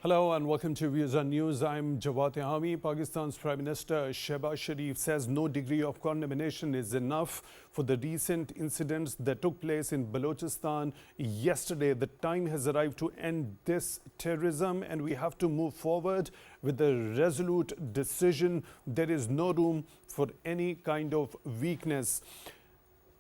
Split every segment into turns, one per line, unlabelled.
Hello and welcome to Views on News. I'm Jawad. Tehami. Pakistan's Prime Minister Shehbaz Sharif says no degree of condemnation is enough for the recent incidents that took place in Balochistan yesterday. The time has arrived to end this terrorism and we have to move forward with a resolute decision. There is no room for any kind of weakness.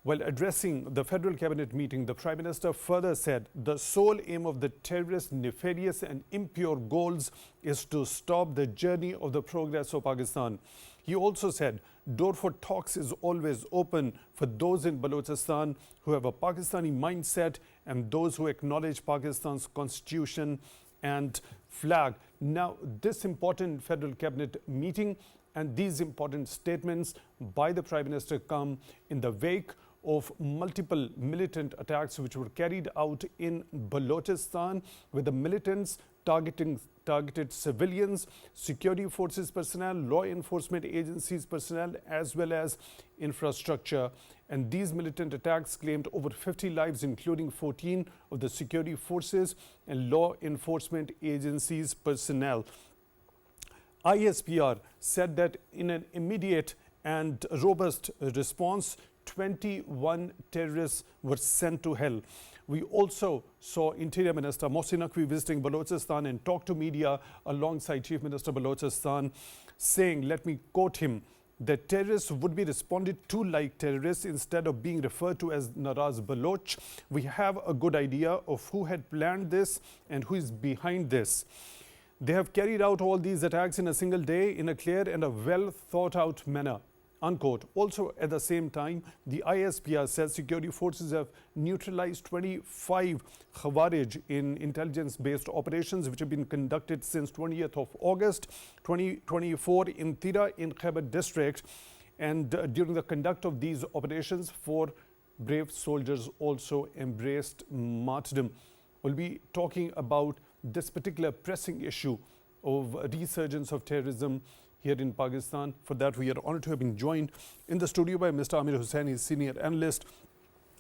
While addressing the Federal Cabinet meeting, the Prime Minister further said the sole aim of the terrorists' nefarious and impure goals is to stop the journey of the progress of Pakistan. He also said door for talks is always open for those in Balochistan who have a Pakistani mindset and those who acknowledge Pakistan's constitution and flag. Now, this important Federal Cabinet meeting and these important statements by the Prime Minister come in the wake of multiple militant attacks which were carried out in Balochistan, with the militants targeted civilians, security forces personnel, law enforcement agencies personnel, as well as infrastructure. And these militant attacks claimed over 50 lives, including 14 of the security forces and law enforcement agencies personnel. ISPR said that in an immediate and robust response, 21 terrorists were sent to hell. We also saw Interior Minister Mohsin Naqvi visiting Balochistan and talk to media alongside Chief Minister Balochistan, saying, let me quote him, that terrorists would be responded to like terrorists instead of being referred to as Naraz Baloch. We have a good idea of who had planned this and who is behind this. They have carried out all these attacks in a single day in a clear and a well thought out manner. Unquote. Also, at the same time, the ISPR says security forces have neutralized 25 Khawarij in intelligence-based operations which have been conducted since 20th of August 2024 in Tira in Khyber district. And during the conduct of these operations, 4 brave soldiers also embraced martyrdom. We'll be talking about this particular pressing issue of resurgence of terrorism here in Pakistan. For that, we are honored to have been joined in the studio by Mr. Aamir Hussain, he's senior analyst.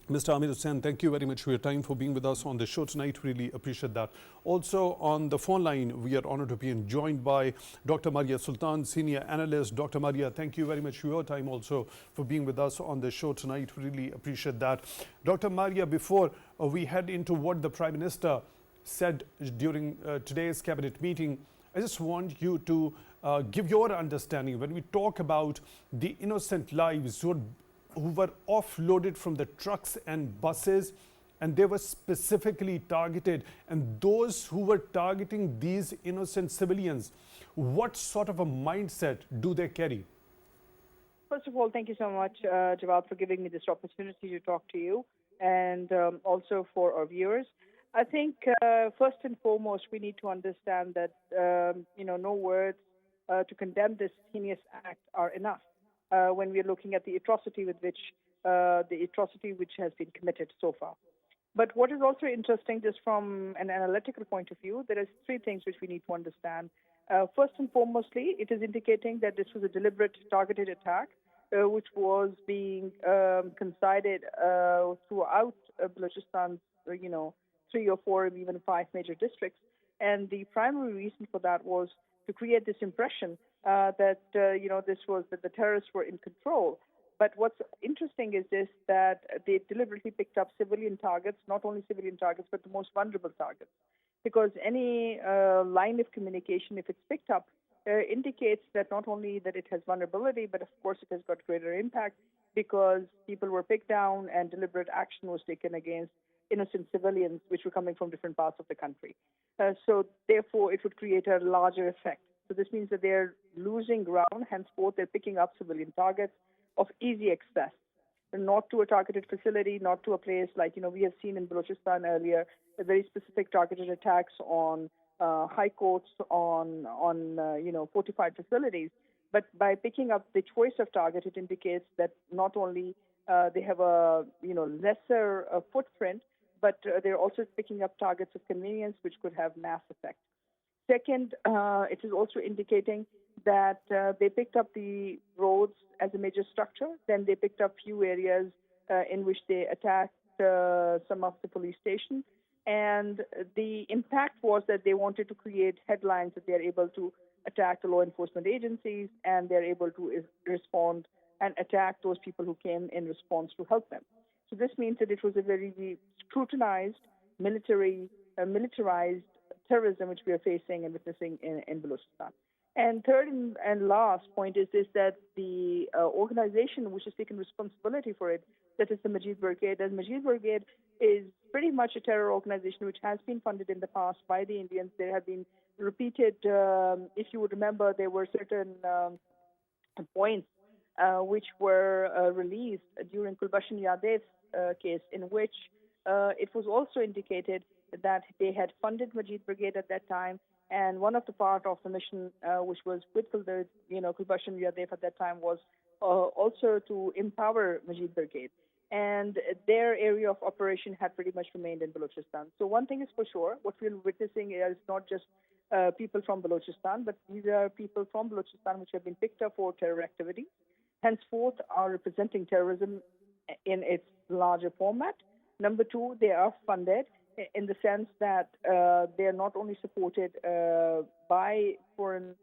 Mr. Aamir Hussain, thank you very much for your time, for being with us on the show tonight. Really appreciate that. Also on the phone line, we are honored to be joined by Dr. Maria Sultan, senior analyst. Dr. Maria, thank you very much for your time also for being with us on the show tonight. Really appreciate that. Dr. Maria, before we head into what the Prime Minister said during today's cabinet meeting, I just want you to give your understanding when we talk about the innocent lives who were offloaded from the trucks and buses, and they were specifically targeted, and those who were targeting these innocent civilians, what sort of a mindset do they carry?
First of all, thank you so much, Jawad, for giving me this opportunity to talk to you and also for our viewers. I think first and foremost, we need to understand that, no words to condemn this heinous act are enough when we are looking at the atrocity which has been committed so far. But what is also interesting, just from an analytical point of view, there are 3 things which we need to understand. First and foremostly, it is indicating that this was a deliberate, targeted attack, which was being concided throughout Balochistan, 3 or 4, even 5 major districts. And the primary reason for that was to create this impression that the terrorists were in control. But what's interesting is this, that they deliberately picked up civilian targets, not only civilian targets, but the most vulnerable targets. Because any line of communication, if it's picked up, indicates that not only that it has vulnerability, but of course it has got greater impact because people were picked down and deliberate action was taken against innocent civilians which were coming from different parts of the country. So therefore, it would create a larger effect. So this means that they're losing ground. Henceforth, they're picking up civilian targets of easy access, not to a targeted facility, not to a place like, we have seen in Balochistan earlier, a very specific targeted attacks on high courts, on fortified facilities. But by picking up the choice of target, it indicates that not only they have a lesser footprint, but they're also picking up targets of convenience, which could have mass effect. Second, it is also indicating that they picked up the roads as a major structure. Then they picked up few areas in which they attacked some of the police stations. And the impact was that they wanted to create headlines that they're able to attack the law enforcement agencies and they're able to respond and attack those people who came in response to help them. So this means that it was a very scrutinized, militarized terrorism which we are facing and witnessing in Balochistan. And third and last point is this, that the organization which has taken responsibility for it, that is the Majid Brigade. And Majid Brigade is pretty much a terror organization which has been funded in the past by the Indians. There have been repeated, if you would remember, there were certain points which were released during Kulbhushan Yadav's case, in which it was also indicated that they had funded Majid Brigade at that time, and one of the part of the mission, which was with Kulbhushan Yadav at that time, was also to empower Majid Brigade. And their area of operation had pretty much remained in Balochistan. So one thing is for sure, what we're witnessing is not just people from Balochistan, but these are people from Balochistan which have been picked up for terror activities, henceforth are representing terrorism in its larger format. Number two, they are funded in the sense that they are not only supported by foreign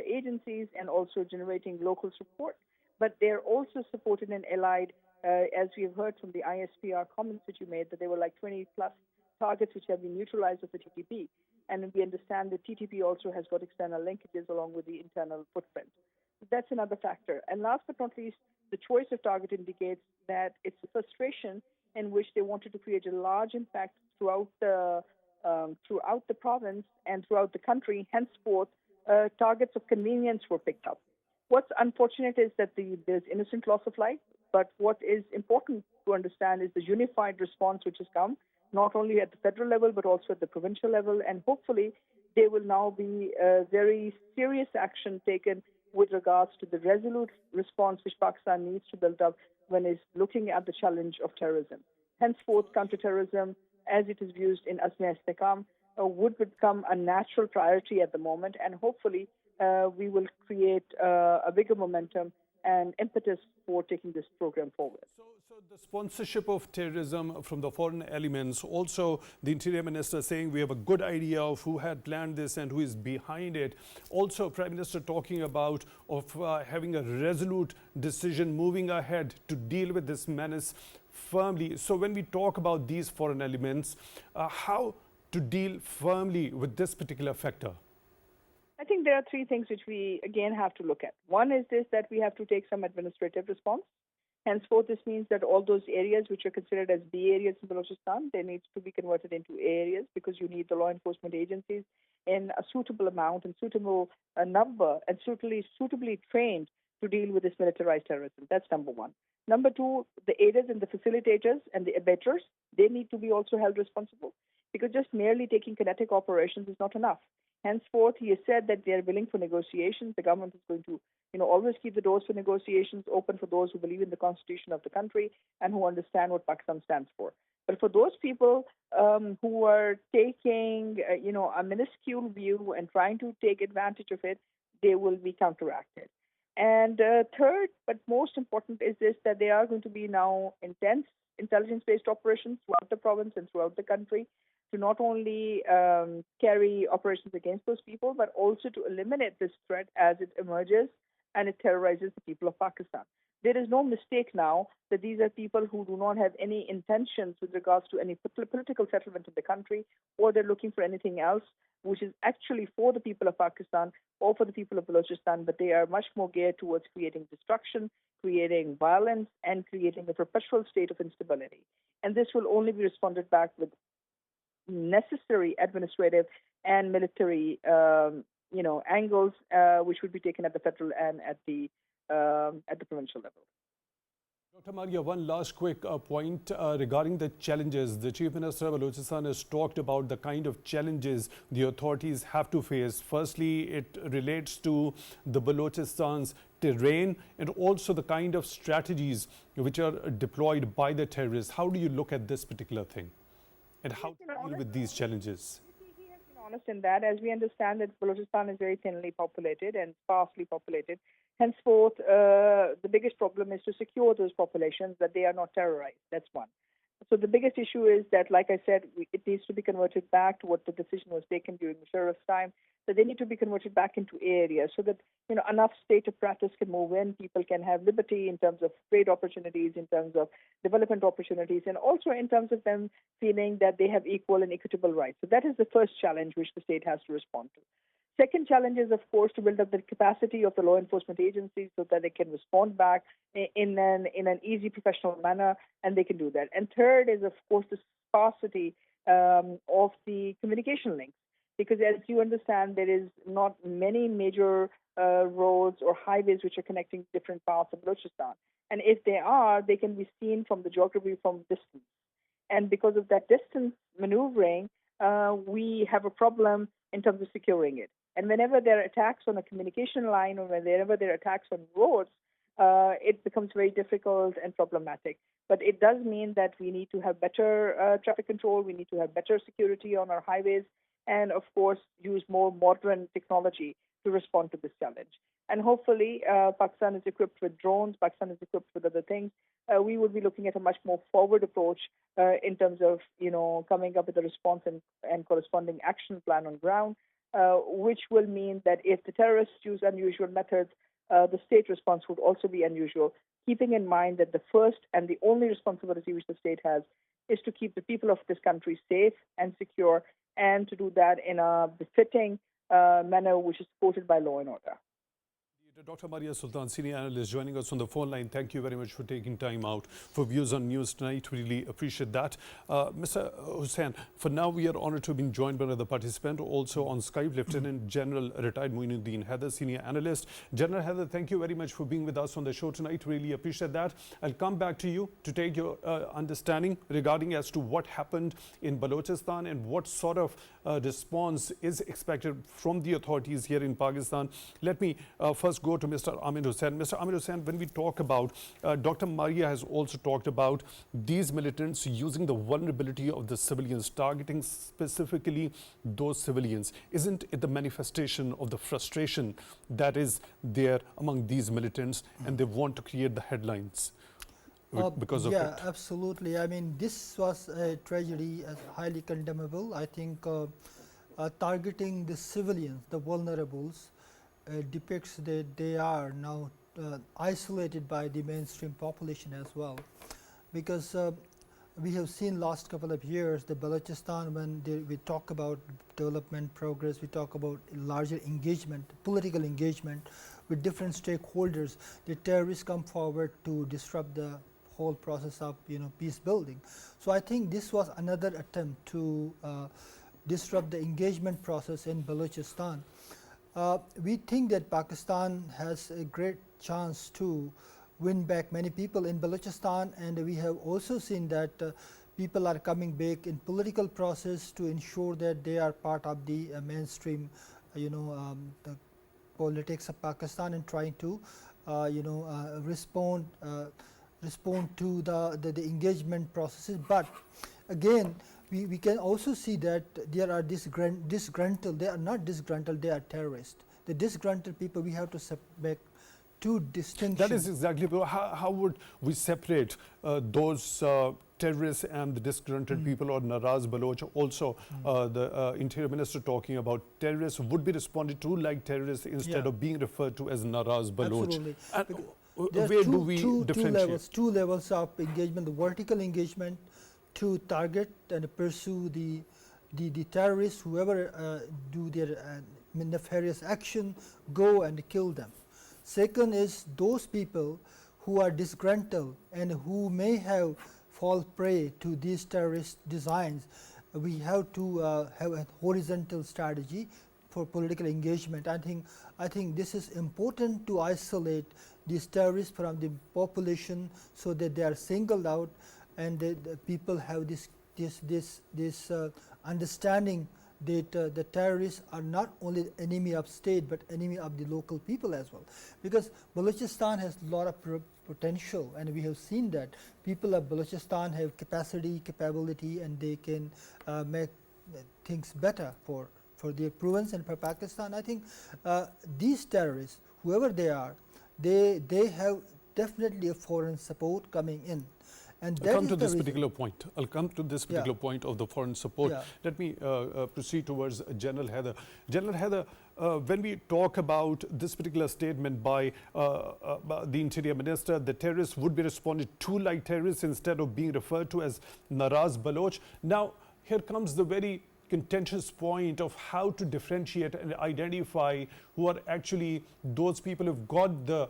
agencies and also generating local support, but they're also supported and allied, as we have heard from the ISPR comments that you made, that there were like 20 plus targets which have been neutralized of the TTP. And we understand that TTP also has got external linkages along with the internal footprint. That's another factor. And last but not least, the choice of target indicates that it's a frustration in which they wanted to create a large impact throughout the province and throughout the country. Henceforth, targets of convenience were picked up. What's unfortunate is that there's innocent loss of life, but what is important to understand is the unified response which has come, not only at the federal level, but also at the provincial level. And hopefully, there will now be a very serious action taken with regards to the resolute response which Pakistan needs to build up when it's looking at the challenge of terrorism. Henceforth, counterterrorism, as it is used in Azm Istikam, would become a natural priority at the moment, and hopefully we will create a bigger momentum and impetus for taking this program forward.
So the sponsorship of terrorism from the foreign elements, also the Interior Minister saying we have a good idea of who had planned this and who is behind it. Also, Prime Minister talking about having a resolute decision moving ahead to deal with this menace firmly. So when we talk about these foreign elements, how to deal firmly with this particular factor?
I think there are three things which we again have to look at. One is this, that we have to take some administrative response. Henceforth, this means that all those areas which are considered as B areas in Balochistan, they need to be converted into A areas, because you need the law enforcement agencies in a suitable amount and suitable number and suitably trained to deal with this militarized terrorism. That's number one. Number two, the aiders and the facilitators and the abettors, they need to be also held responsible, because just merely taking kinetic operations is not enough. Henceforth, he has said that they are willing for negotiations. The government is going to, always keep the doors for negotiations open for those who believe in the constitution of the country and who understand what Pakistan stands for. But for those people who are taking, a minuscule view and trying to take advantage of it, they will be counteracted. And third, but most important, is this, that there are going to be now intense intelligence-based operations throughout the province and throughout the country, to not only carry operations against those people, but also to eliminate this threat as it emerges and it terrorizes the people of Pakistan. There is no mistake now that these are people who do not have any intentions with regards to any political settlement in the country, or they're looking for anything else which is actually for the people of Pakistan or for the people of Balochistan, but they are much more geared towards creating destruction, creating violence, and creating a perpetual state of instability. And this will only be responded back with necessary administrative and military, angles, which would be taken at the federal and at the provincial level.
Dr. Maria, one last quick point regarding the challenges. The Chief Minister of Balochistan has talked about the kind of challenges the authorities have to face. Firstly, it relates to the Balochistan's terrain and also the kind of strategies which are deployed by the terrorists. How do you look at this particular thing? And how to deal with these challenges?
He has been honest in that, as we understand that Balochistan is very thinly populated and sparsely populated. Henceforth, the biggest problem is to secure those populations, that they are not terrorized. That's one. So the biggest issue is that, like I said, it needs to be converted back to what the decision was taken during Musharraf's time. So they need to be converted back into areas so that enough state apparatus can move in, people can have liberty in terms of trade opportunities, in terms of development opportunities, and also in terms of them feeling that they have equal and equitable rights. So that is the first challenge which the state has to respond to. Second challenge is, of course, to build up the capacity of the law enforcement agencies so that they can respond back in an easy, professional manner, and they can do that. And third is, of course, the sparsity of the communication links, because as you understand, there is not many major roads or highways which are connecting different parts of Balochistan. And if they are, they can be seen from the geography from distance. And because of that distance maneuvering, we have a problem in terms of securing it. And whenever there are attacks on a communication line or whenever there are attacks on roads, it becomes very difficult and problematic. But it does mean that we need to have better traffic control, we need to have better security on our highways, and of course, use more modern technology to respond to this challenge. And hopefully, Pakistan is equipped with drones, Pakistan is equipped with other things. We would be looking at a much more forward approach in terms of, coming up with a response and corresponding action plan on ground, which will mean that if the terrorists use unusual methods, the state response would also be unusual, keeping in mind that the first and the only responsibility which the state has is to keep the people of this country safe and secure, and to do that in a befitting manner which is supported by law and order.
Dr. Maria Sultan, Senior Analyst, joining us on the phone line. Thank you very much for taking time out for Views on News tonight. Really appreciate that. Mr. Hussain, for now we are honored to have been joined by another participant, also on Skype, Lieutenant General retired Moin Haider, Senior Analyst. General Haider, thank you very much for being with us on the show tonight. Really appreciate that. I'll come back to you to take your understanding regarding as to what happened in Balochistan and what sort of response is expected from the authorities here in Pakistan. Let me first go to Mr. Aamir Hussain. Mr. Aamir Hussain, when we talk about, Dr. Maria has also talked about these militants using the vulnerability of the civilians, targeting specifically those civilians. Isn't it the manifestation of the frustration that is there among these militants, and they want to create the headlines because of it?
Yeah, absolutely. I mean, this was a tragedy, highly condemnable. I think targeting the civilians, the vulnerables, depicts that they are now isolated by the mainstream population as well, because we have seen last couple of years the Balochistan, when we talk about development progress, we talk about larger engagement, political engagement with different stakeholders. The terrorists come forward to disrupt the whole process of peace building. So I think this was another attempt to disrupt the engagement process in Balochistan. We think that Pakistan has a great chance to win back many people in Balochistan, and we have also seen that people are coming back in political process to ensure that they are part of the mainstream, the politics of Pakistan, and trying to, respond to the engagement processes. But again, we can also see that there are disgruntled, they are not disgruntled, they are terrorists. The disgruntled people, we have to make two distinctions.
That is exactly, how would we separate those terrorists and the disgruntled people, or Naraz Baloch? Also, the Interior Minister talking about terrorists would be responded to like terrorists instead of being referred to as Naraz Baloch.
Absolutely.
Where do we differentiate?
Two levels of engagement: the vertical engagement to target and pursue the terrorists, whoever do their nefarious action, go and kill them. Second is those people who are disgruntled and who may have fall prey to these terrorist designs. We have to have a horizontal strategy for political engagement. I think this is important to isolate these terrorists from the population so that they are singled out, and the people have this understanding that the terrorists are not only the enemy of state but enemy of the local people as well, because Balochistan has a lot of potential, and we have seen that people of Balochistan have capacity, capability, and they can make things better for their province and for Pakistan. I think these terrorists, whoever they are, they have definitely a foreign support coming in, And
I'll
that
come
is
to
the
this
reason.
particular point. I'll come to this particular point of the foreign support.
Yeah.
Let me proceed towards General Haider. General Haider, when we talk about this particular statement by the Interior Minister, the terrorists would be responded to like terrorists instead of being referred to as Naraz Baloch. Now, here comes the very contentious point of how to differentiate and identify who are actually those people who've got the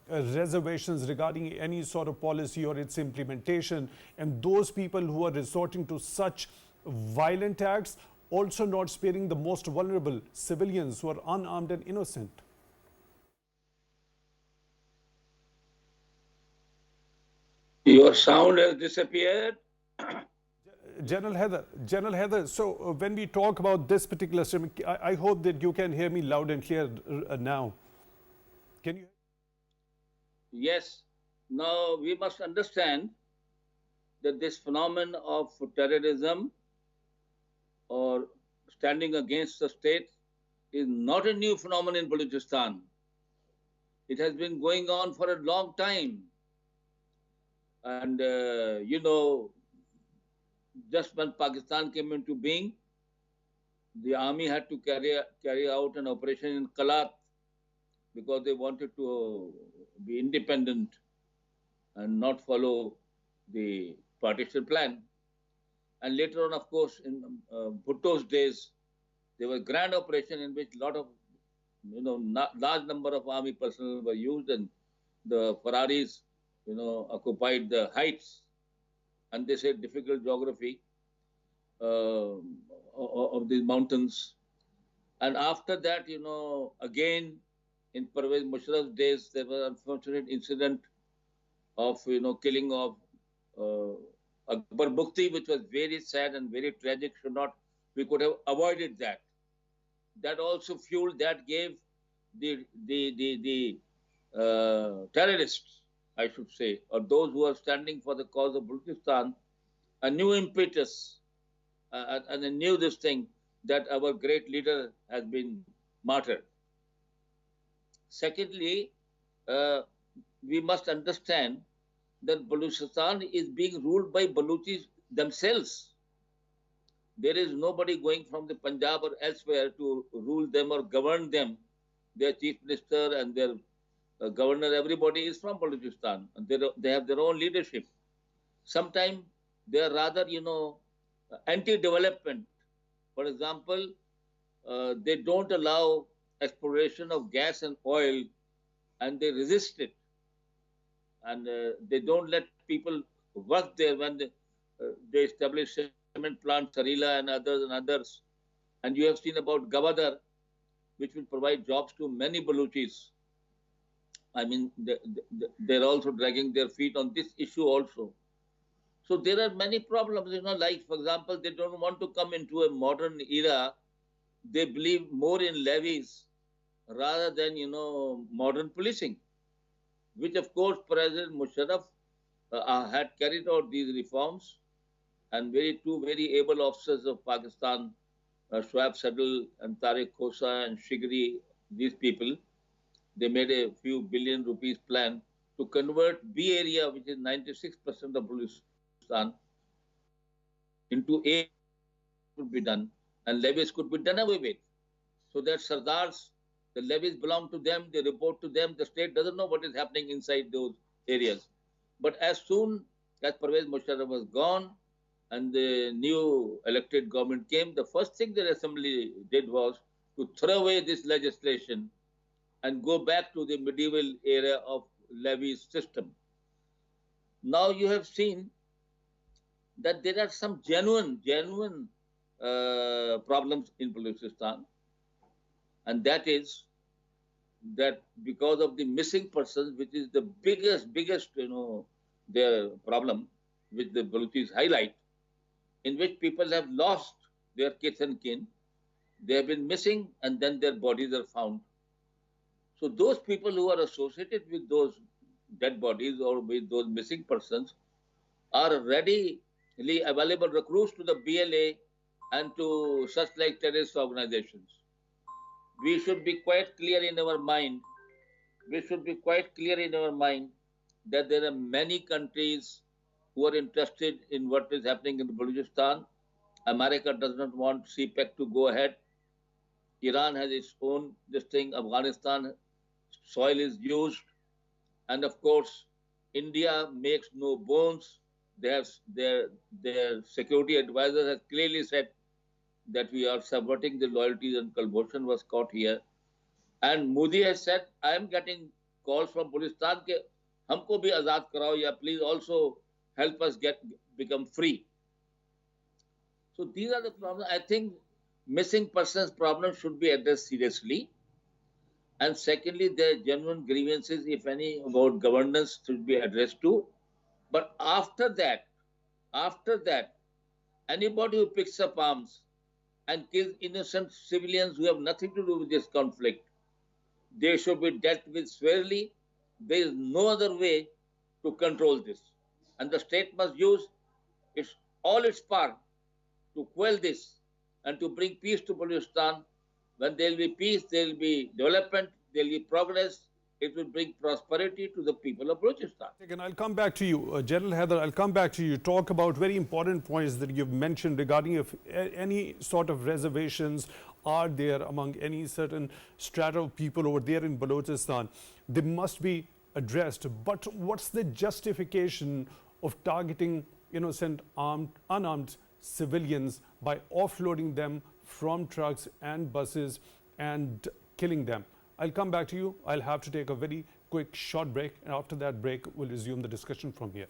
reservations regarding any sort of policy or its implementation, and those people who are resorting to such violent acts, also not sparing the most vulnerable civilians who are unarmed and innocent.
Your sound has disappeared.
General Haider, so when we talk about this particular statement, I hope that you can hear me loud and clear now. Can you?
Yes. Now we must understand that this phenomenon of terrorism or standing against the state is not a new phenomenon in Balochistan. It has been going on for a long time. And, you know, just when Pakistan came into being, the army had to carry out an operation in Kalat because they wanted to be independent and not follow the partition plan. And later on, of course, in Bhutto's days, there was a grand operation in which a lot of, you know, large number of army personnel were used, and the Ferraris, you know, occupied the heights, and they said difficult geography of these mountains. And after that, you know, again, in Pervez Musharraf's days, there was an unfortunate incident of, you know, killing of Akbar Bukti, which was very sad and very tragic. We could have avoided that. That also fueled, that gave the terrorists, I should say, or those who are standing for the cause of Balochistan, a new impetus and a new this thing that our great leader has been martyred. Secondly, we must understand that Balochistan is being ruled by Balochis themselves. There is nobody going from the Punjab or elsewhere to rule them or govern them. Their chief minister and their governor, everybody is from Balochistan, and they have their own leadership. Sometimes they are rather, you know, anti-development. For example, they don't allow exploration of gas and oil, and they resist it. And they don't let people work there when they establish cement plant, Sarila and others. And you have seen about Govt, which will provide jobs to many Balochis. I mean, they're also dragging their feet on this issue also. So there are many problems, you know, like, for example, they don't want to come into a modern era. They believe more in levies rather than, you know, modern policing, which, of course, President Musharraf had carried out these reforms, and two very able officers of Pakistan, Shoaib Sadal and Tariq Khosa and Shigri, these people, they made a few billion rupees plan to convert B area, which is 96% of Balochistan, into A could be done, and levies could be done away with. So that Sardars, the levies belong to them, they report to them, the state doesn't know what is happening inside those areas. But as soon as Pervez Musharraf was gone and the new elected government came, the first thing the assembly did was to throw away this legislation and go back to the medieval era of levy system. Now you have seen that there are some genuine problems in Balochistan, and that is that because of the missing persons, which is the biggest, you know, their problem, which the Balochis highlight, in which people have lost their kith and kin, they have been missing, and then their bodies are found. So those people who are associated with those dead bodies or with those missing persons are readily available recruits to the BLA and to such like terrorist organizations. We should be quite clear in our mind. We should be quite clear in our mind that there are many countries who are interested in what is happening in Balochistan. America does not want CPEC to go ahead. Iran has its own this thing. Afghanistan soil is used, and of course, India makes no bones. Their security advisor has clearly said that we are subverting the loyalties, and Kulbhushan was caught here. And Modi has said, I am getting calls from Balochistan ke humko bhi azad karao, ya please also help us become free. So these are the problems. I think missing persons problem should be addressed seriously. And secondly, there are genuine grievances, if any, about governance should be addressed too. But after that, anybody who picks up arms and kills innocent civilians who have nothing to do with this conflict, they should be dealt with severely. There is no other way to control this. And the state must use all its power to quell this and to bring peace to Balochistan. When there will be peace, there will be development, there will be progress. It will bring prosperity to the people of Balochistan.
And I'll come back to you, General Haider. I'll come back to you. Talk about very important points that you've mentioned regarding if any sort of reservations are there among any certain strata of people over there in Balochistan. They must be addressed. But what's the justification of targeting innocent unarmed civilians by offloading them from trucks and buses and killing them? I'll come back to you. I'll have to take a very quick short break, and after that break, we'll resume the discussion from here.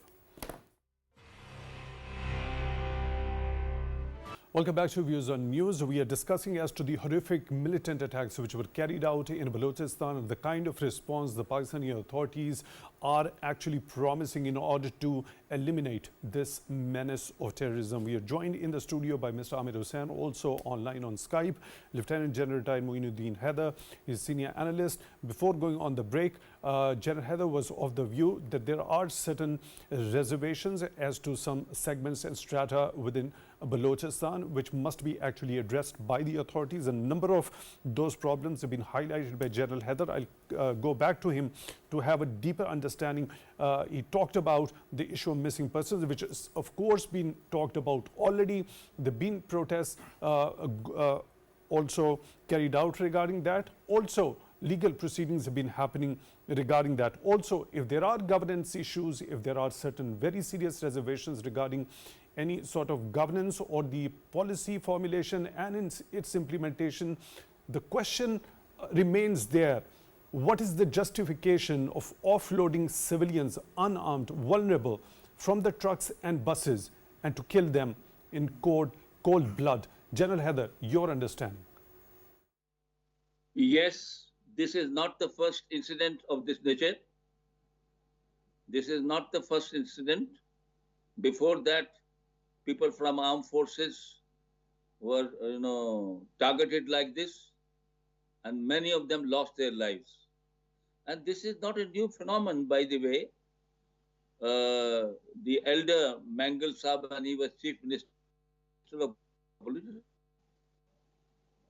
Welcome back to Views on News. We are discussing as to the horrific militant attacks which were carried out in Balochistan and the kind of response the Pakistani authorities are actually promising in order to eliminate this menace of terrorism. We are joined in the studio by Mr. Aamir Hussain, also online on Skype, Lieutenant General retired Moin Haider, his senior analyst. Before going on the break, General Haider was of the view that there are certain reservations as to some segments and strata within Balochistan which must be actually addressed by the authorities. A number of those problems have been highlighted by General Haider. I'll go back to him to have a deeper understanding. He talked about the issue of missing persons, which has of course been talked about already. There have been protests also carried out regarding that. Also, legal proceedings have been happening regarding that. Also, if there are governance issues, if there are certain very serious reservations regarding any sort of governance or the policy formulation and its implementation, the question remains there. What is the justification of offloading civilians, unarmed, vulnerable, from the trucks and buses and to kill them in cold blood? General Haider, your understanding.
Yes, this is not the first incident of this nature. This is not the first incident. Before that, people from armed forces were, targeted like this, and many of them lost their lives. And this is not a new phenomenon, by the way. The elder Mangal Sahib, when he was Chief Minister of Balochistan,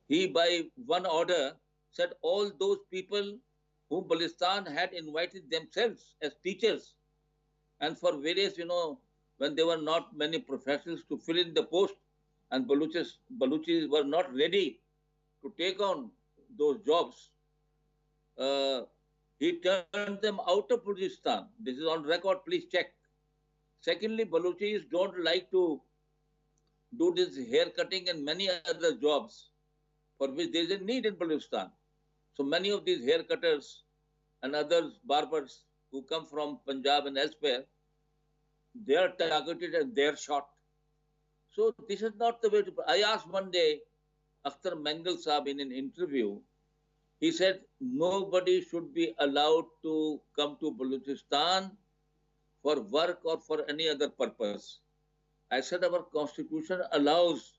he, by one order, said all those people whom Balochistan had invited themselves as teachers, and for various, when there were not many professionals to fill in the post, and Balochis were not ready to take on those jobs, he turned them out of Balochistan. This is on record, please check. Secondly, Balochis don't like to do this hair cutting and many other jobs for which there is a need in Balochistan. So many of these hair cutters and others, barbers who come from Punjab and elsewhere, they are targeted and they are shot. So this is not the way to. I asked one day Akhtar Mangal Sahib in an interview, he said nobody should be allowed to come to Balochistan for work or for any other purpose. I said our constitution allows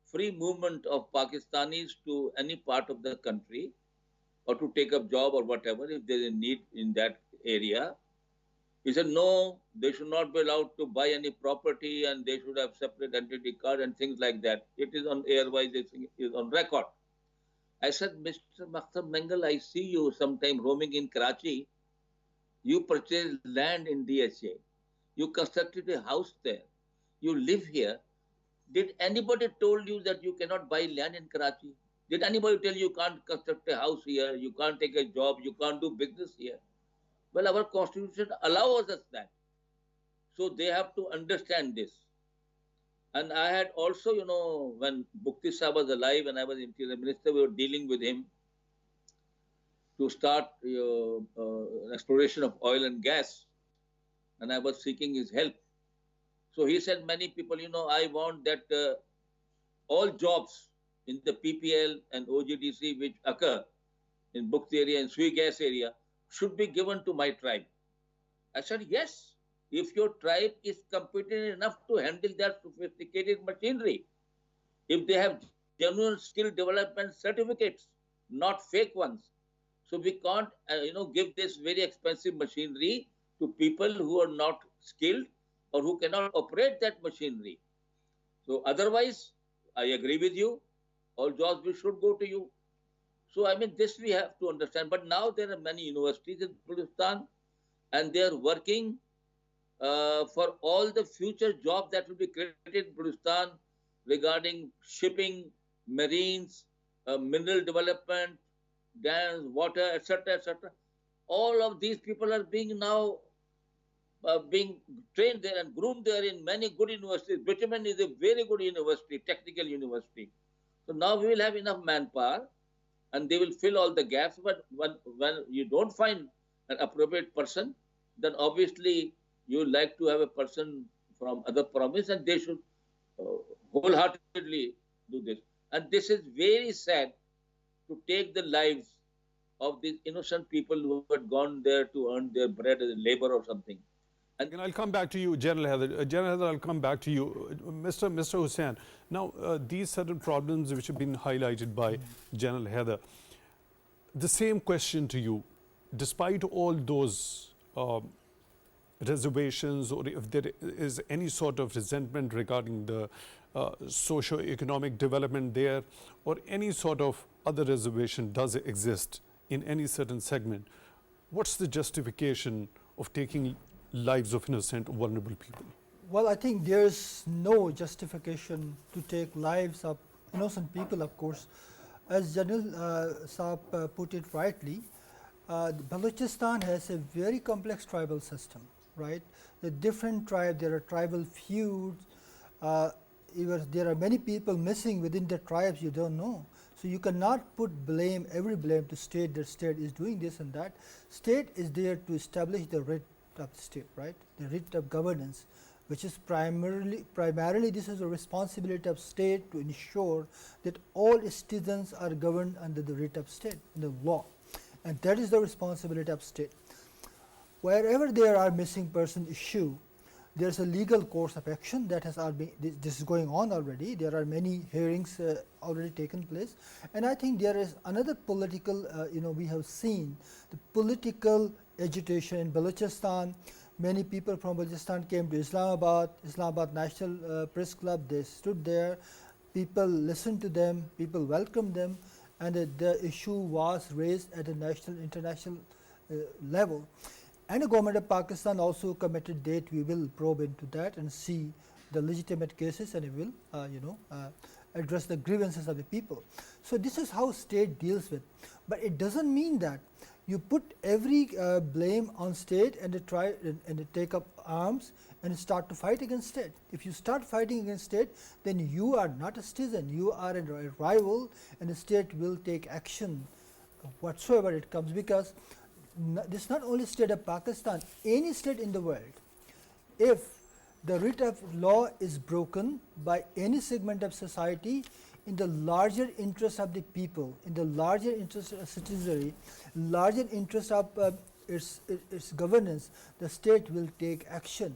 free movement of Pakistanis to any part of the country or to take up job or whatever if there is a need in that area. He said, no, they should not be allowed to buy any property and they should have separate identity card and things like that. It is on airwise, it is on record. I said, Mr. Akhtar Mangal, I see you sometime roaming in Karachi. You purchased land in DHA. You constructed a house there. You live here. Did anybody told you that you cannot buy land in Karachi? Did anybody tell you can't construct a house here, you can't take a job, you can't do business here? Well, our constitution allows us that. So they have to understand this. And I had also, when Bukti Sahib was alive and I was Interior Minister, we were dealing with him to start exploration of oil and gas. And I was seeking his help. So he said, many people, I want that all jobs in the PPL and OGDC which occur in Bukti area and Sui gas area should be given to my tribe. I said, yes, if your tribe is competent enough to handle that sophisticated machinery, if they have genuine skill development certificates, not fake ones. So we can't, give this very expensive machinery to people who are not skilled or who cannot operate that machinery. So otherwise, I agree with you, all jobs should go to you. So this we have to understand. But now there are many universities in Balochistan and they are working for all the future jobs that will be created in Balochistan regarding shipping, marines, mineral development, dams, water, etc., etc. All of these people are being now being trained there and groomed there in many good universities. Bitumen is a very good university, technical university. So now we will have enough manpower and they will fill all the gaps. But when you don't find an appropriate person, then obviously you would like to have a person from other province and they should wholeheartedly do this. And this is very sad to take the lives of these innocent people who had gone there to earn their bread as a labor or something.
And I'll come back to you, General Haider. General Haider, I'll come back to you. Mr. Hussain, now these certain problems which have been highlighted by General Haider, the same question to you, despite all those reservations or if there is any sort of resentment regarding the socio-economic development there or any sort of other reservation does exist in any certain segment, what's the justification of taking lives of innocent, vulnerable people?
Well, I think there's no justification to take lives of innocent people, of course. As General Saab put it rightly, Balochistan has a very complex tribal system, right? The different tribes, there are tribal feuds, there are many people missing within the tribes you don't know. So you cannot put every blame to state, that state is doing this and that. State is there to establish the writ of the state, right? The writ of governance, which is primarily this is a responsibility of state to ensure that all citizens are governed under the writ of state, the law. And that is the responsibility of state. Wherever there are missing person issue, there's a legal course of action that has this is going on already. There are many hearings already taken place, and I think there is another political. We have seen the political agitation in Balochistan. Many people from Balochistan came to Islamabad National Press Club. They stood there. People listened to them. People welcomed them, and the issue was raised at a national, international level. And the government of Pakistan also committed that we will probe into that and see the legitimate cases, and it will, address the grievances of the people. So this is how state deals with. But it doesn't mean that you put every blame on state and try and take up arms and start to fight against state. If you start fighting against state, then you are not a citizen. You are a rival, and the state will take action whatsoever it comes, because this is not only state of Pakistan, any state in the world. If the writ of law is broken by any segment of society in the larger interest of the people, in the larger interest of citizenry, larger interest of its governance, the state will take action.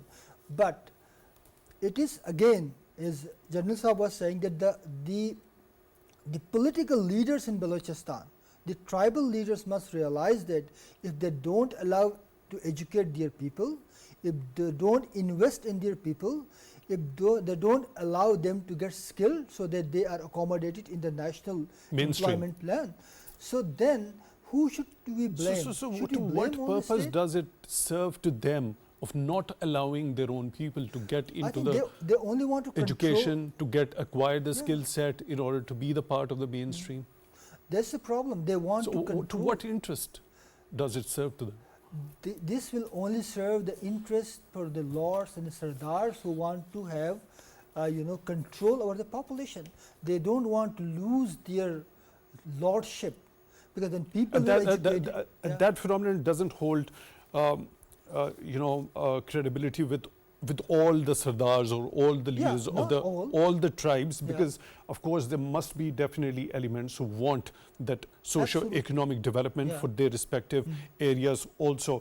But it is again, as General Saab was saying, that the political leaders in Balochistan, the tribal leaders must realize that if they don't allow to educate their people, if they don't invest in their people, if they don't allow them to get skilled so that they are accommodated in the national employment plan, so then who should we blame?
So to what purpose does it serve to them of not allowing their own people to get
I
into
think
the
they only want to
education, to acquire the
Yeah.
skill set in order to be the part of the mainstream?
That's the problem. They want
So
to control.
to what interest does it serve to them?
This will only serve the interest for the lords and the sardars who want to have, control over the population. They don't want to lose their lordship, because then people
And
will educate.
that phenomenon doesn't hold, credibility with all the sardars or all the leaders of
not
the
all.
the tribes,
Yeah.
because of course there must be definitely elements who want that socio-economic development
Yeah.
for their respective areas also.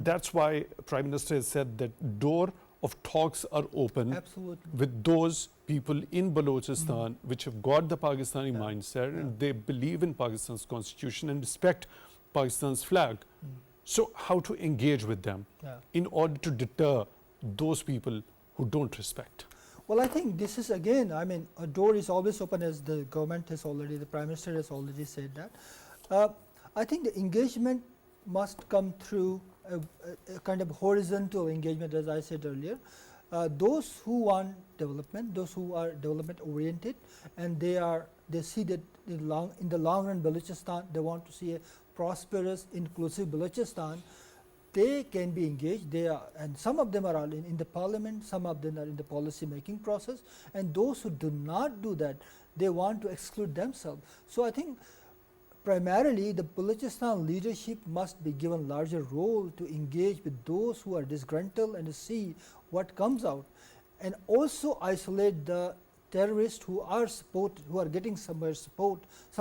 That's why Prime Minister has said that door of talks are open
Absolutely.
with those people in Balochistan which have got the Pakistani mindset and they believe in Pakistan's constitution and respect Pakistan's flag. So how to engage with them
Yeah.
in order to deter those people who don't respect?
Well, I think this is again, a door is always open, as the government has already, the Prime Minister has already said that. I think the engagement must come through a kind of horizontal engagement, as I said earlier. Those who want development, those who are development oriented, and they see that in the long run Balochistan, they want to see a prosperous, inclusive Balochistan. They can be engaged. And some of them are in the parliament, some of them are in the policy making process, and those who do not do that, they want to exclude themselves. So I think primarily the Balochistan leadership must be given larger role to engage with those who are disgruntled and to see what comes out, and also isolate the terrorists who are getting some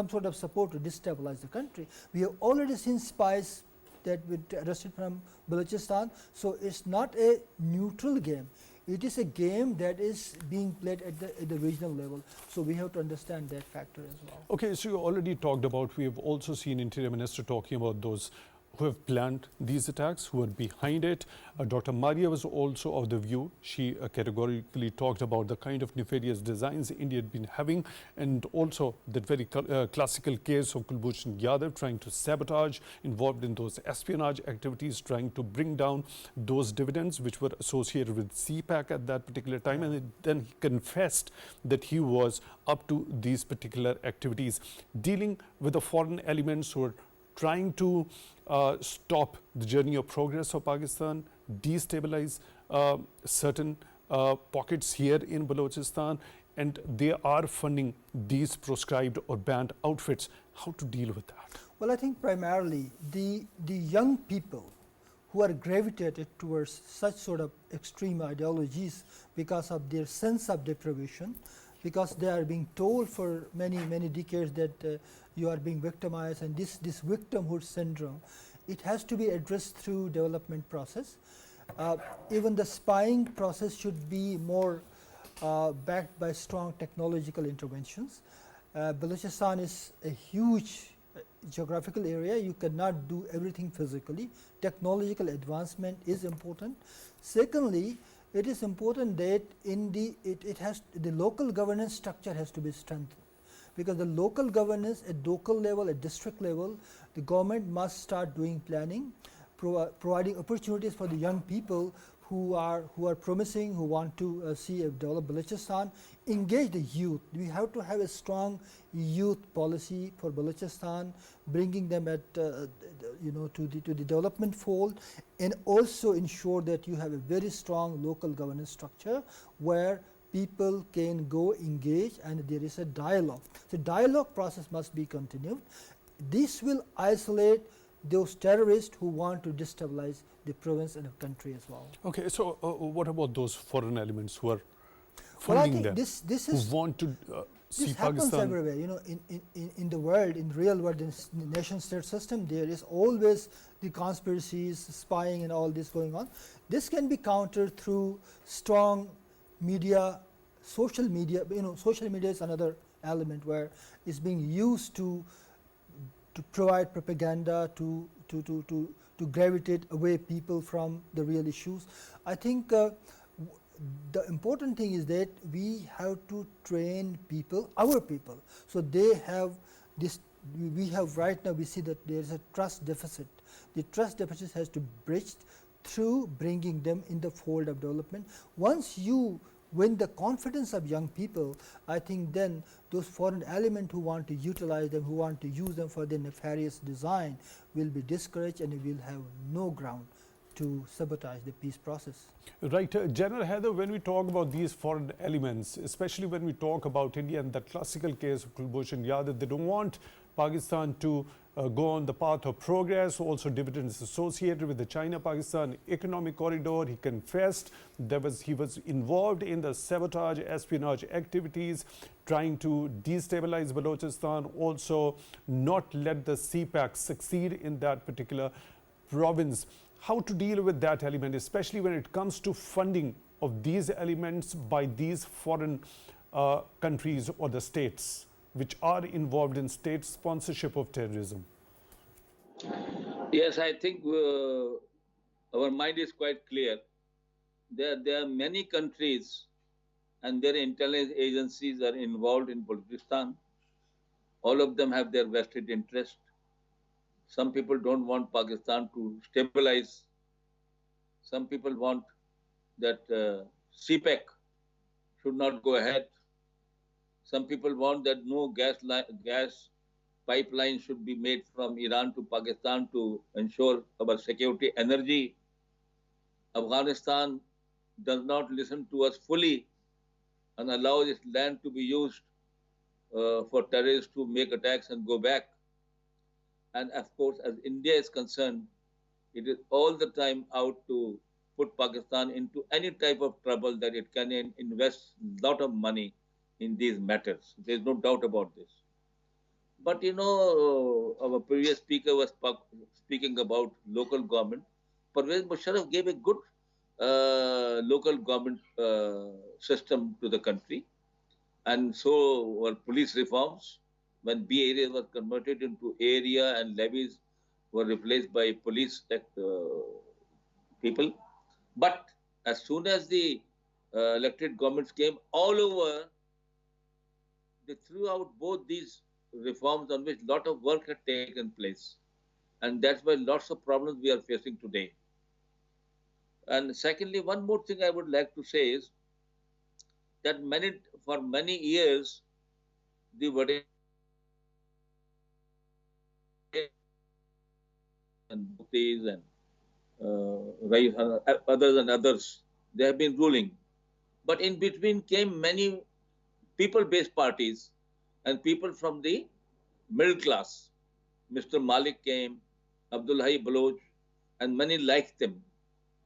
sort of support to destabilize the country. We have already seen spies that were arrested from Balochistan. So it's not a neutral game. It is a game that is being played at the regional level. So we have to understand that factor as well.
Okay, so you already talked about, we have also seen Interior Minister talking about those who have planned these attacks, who are behind it. Dr. Maria was also of the view, she categorically talked about the kind of nefarious designs India had been having, and also that very classical case of Kulbhushan Yadav trying to sabotage, involved in those espionage activities, trying to bring down those dividends which were associated with CPAC at that particular time. And then he confessed that he was up to these particular activities, dealing with the foreign elements who are trying to stop the journey of progress of Pakistan, destabilize certain pockets here in Balochistan, and they are funding these proscribed or banned outfits. How to deal with that?
Well, I think primarily the young people who are gravitated towards such sort of extreme ideologies because of their sense of deprivation, because they are being told for many decades that you are being victimized, and this victimhood syndrome, it has to be addressed through development process. Even the spying process should be more backed by strong technological interventions. Balochistan is a huge geographical area. You cannot do everything physically. Technological advancement is important. Secondly, it is important that the local governance structure has to be strengthened, because the local governance at local level, at district level, the government must start doing planning, providing opportunities for the young people who are promising, who want to see a developed Balochistan. Engage the youth. We have to have a strong youth policy for Balochistan, bringing them to the development fold, and also ensure that you have a very strong local governance structure where people can go engage and there is a dialogue. The dialogue process must be continued. This will isolate those terrorists who want to destabilize the province and the country as well.
Okay, so what about those foreign elements who are
Well, I
funding
think
them,
this
who
is
want to see
this happens
Pakistan?
everywhere. In the world, in real world, in the nation-state system, there is always the conspiracies, spying, and all this going on. This can be countered through strong media, social media. Social media is another element where it's being used to provide propaganda, to gravitate away people from the real issues. I think the important thing is that we have to train people, our people. So they have this. We have right now. We see that there is a trust deficit. The trust deficit has to be bridged through bringing them in the fold of development. Once you win the confidence of young people, I think then those foreign elements who want to utilize them, who want to use them for their nefarious design, will be discouraged and will have no ground to sabotage the peace process.
Right. General Haider, when we talk about these foreign elements, especially when we talk about India and the classical case of Kulbhushan Yadav, they don't want Pakistan to go on the path of progress, also dividends associated with the China-Pakistan economic corridor. He confessed he was involved in the sabotage, espionage activities, trying to destabilize Balochistan, also not let the CPAC succeed in that particular province. How to deal with that element, especially when it comes to funding of these elements by these foreign countries or the states which are involved in state sponsorship of terrorism?
Yes, I think our mind is quite clear. There are many countries and their intelligence agencies are involved in Balochistan. All of them have their vested interest. Some people don't want Pakistan to stabilize. Some people want that CPEC should not go ahead. Some people want that no gas pipeline should be made from Iran to Pakistan to ensure our security energy. Afghanistan does not listen to us fully and allows its land to be used for terrorists to make attacks and go back. And of course, as India is concerned, it is all the time out to put Pakistan into any type of trouble that it can invest a lot of money in these matters. There's no doubt about this. But you know, our previous speaker was speaking about local government. Pervez Musharraf gave a good local government system to the country. And so were police reforms. When B area was converted into area and levies were replaced by police people. But as soon as the elected governments came all over, they threw out both these reforms on which a lot of work had taken place. And that's why lots of problems we are facing today. And secondly, one more thing I would like to say is that for many years, the Vadai and Bhuttis and others, they have been ruling. But in between came many people-based parties and people from the middle class. Mr. Malik came, Abdullah Baloch, and many like them.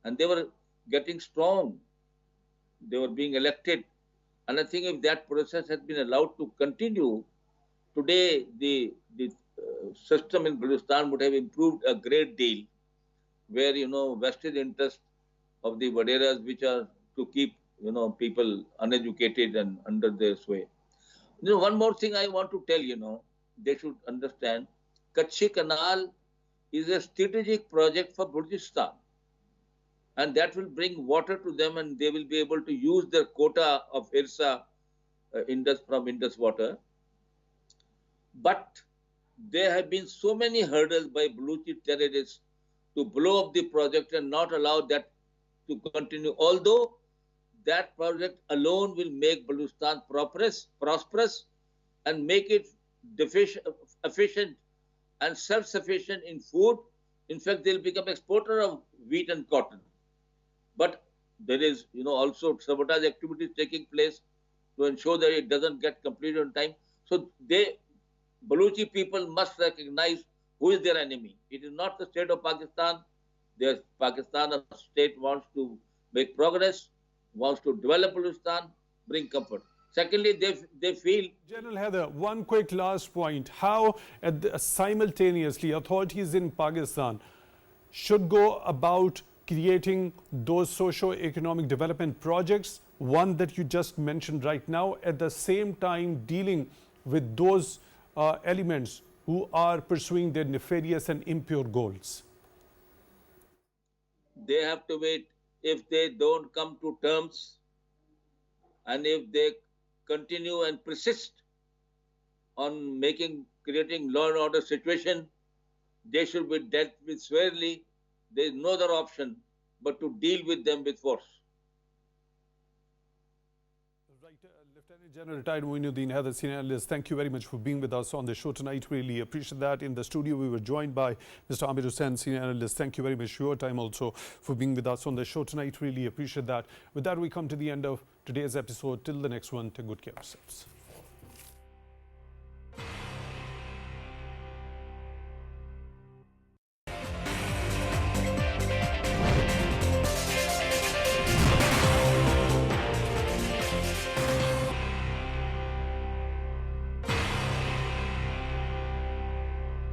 And they were getting strong. They were being elected. And I think if that process had been allowed to continue, today the system in Balochistan would have improved a great deal, where, you know, vested interest of the Vaderas, which are to keep, you know, people uneducated and under their sway. You know, one more thing I want to tell, you know, they should understand, Kachchi Canal is a strategic project for Balochistan. And that will bring water to them and they will be able to use their quota of IRSA from Indus water. But there have been so many hurdles by Balochi terrorists to blow up the project and not allow that to continue. Although that project alone will make Balochistan prosperous and make it efficient and self-sufficient in food. In fact, they'll become exporter of wheat and cotton. But there is, you know, also sabotage activities taking place to ensure that it doesn't get completed on time. So Balochi people must recognize who is their enemy. It is not the state of Pakistan. Pakistan, a state, wants to make progress, wants to develop Balochistan, bring comfort. Secondly, they feel...
General Haider, one quick last point. How simultaneously authorities in Pakistan should go about creating those socio-economic development projects, one that you just mentioned right now, at the same time dealing with those elements who are pursuing their nefarious and impure goals?
They have to wait. If they don't come to terms and if they continue and persist on creating law and order situation, they should be dealt with severely. There is no other option but to deal with them with force.
Right, Lieutenant General retired Moinuddin Haider, senior analyst, thank you very much for being with us on the show tonight. Really appreciate that. In the studio, we were joined by Mr. Aamir Hussain, senior analyst. Thank you very much for your time also for being with us on the show tonight. Really appreciate that. With that, we come to the end of today's episode. Till the next one, take good care of yourselves.